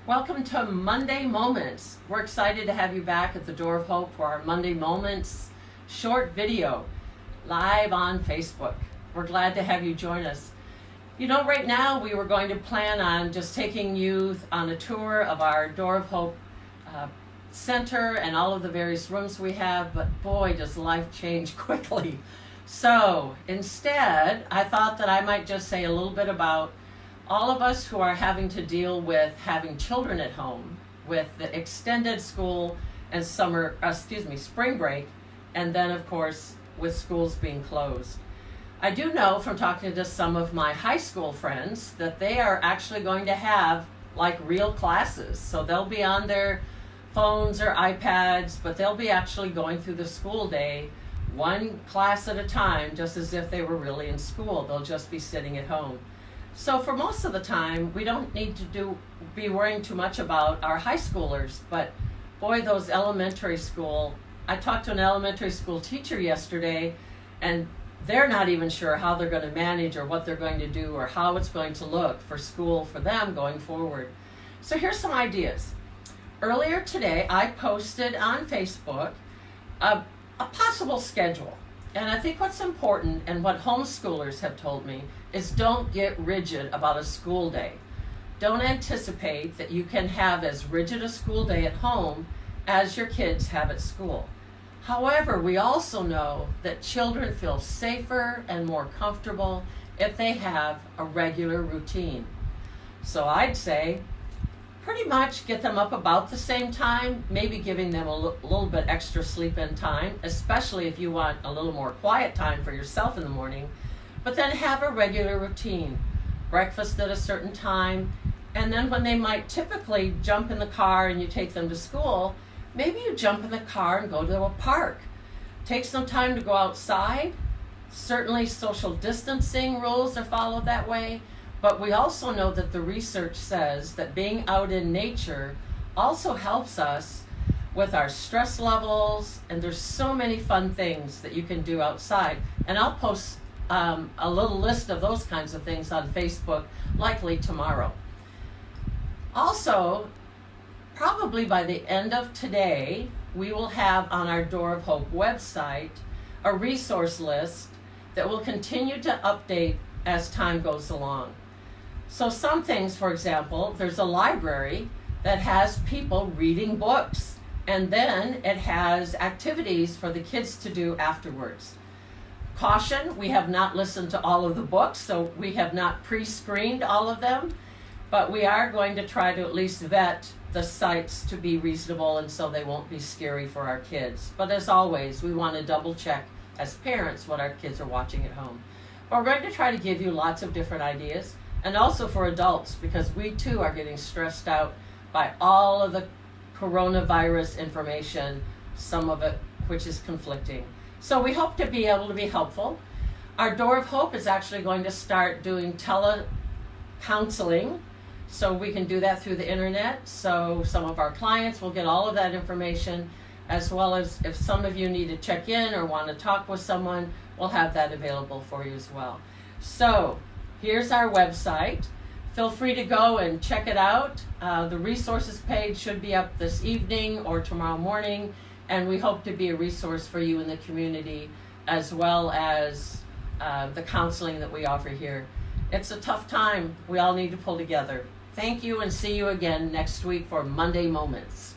Welcome to Monday Moments. We're excited to have you back at the Door of Hope for our Monday Moments short video live on Facebook. We're glad to have you join us. You know, right now we were going to plan on just taking you on a tour of our Door of Hope center and all of the various rooms we have, but boy, does life change quickly. So instead, I thought that I might just say a little bit about all of us who are having to deal with having children at home with the extended school and spring break, and then of course with schools being closed. I do know from talking to some of my high school friends that they are actually going to have like real classes. So they'll be on their phones or iPads, but they'll be actually going through the school day one class at a time, just as if they were really in school. They'll just be sitting at home. So for most of the time, we don't need to be worrying too much about our high schoolers, but boy, those elementary school, I talked to an elementary school teacher yesterday, and they're not even sure how they're going to manage or what they're going to do or how it's going to look for school for them going forward. So here's some ideas. Earlier today, I posted on Facebook a possible schedule. And I think what's important and what homeschoolers have told me is don't get rigid about a school day. Don't anticipate that you can have as rigid a school day at home as your kids have at school. However, we also know that children feel safer and more comfortable if they have a regular routine. So I'd say pretty much get them up about the same time, maybe giving them a little bit extra sleep-in time, especially if you want a little more quiet time for yourself in the morning, but then have a regular routine. Breakfast at a certain time, and then when they might typically jump in the car and you take them to school, maybe you jump in the car and go to a park. Take some time to go outside. Certainly social distancing rules are followed that way. But we also know that the research says that being out in nature also helps us with our stress levels, and there's so many fun things that you can do outside. And I'll post a little list of those kinds of things on Facebook, likely tomorrow. Also, probably by the end of today, we will have on our Door of Hope website a resource list that will continue to update as time goes along. So some things, for example, there's a library that has people reading books, and then it has activities for the kids to do afterwards. Caution, we have not listened to all of the books, so we have not pre-screened all of them, but we are going to try to at least vet the sites to be reasonable and so they won't be scary for our kids. But as always, we want to double check as parents what our kids are watching at home. But we're going to try to give you lots of different ideas. And also for adults, because we too are getting stressed out by all of the coronavirus information, some of it which is conflicting. So we hope to be able to be helpful. Our Door of Hope is actually going to start doing tele-counseling, so we can do that through the internet. So some of our clients will get all of that information, as well as if some of you need to check in or want to talk with someone, we'll have that available for you as well. So here's our website. Feel free to go and check it out. The resources page should be up this evening or tomorrow morning, and we hope to be a resource for you in the community, as well as the counseling that we offer here. It's a tough time. We all need to pull together. Thank you, and see you again next week for Monday Moments.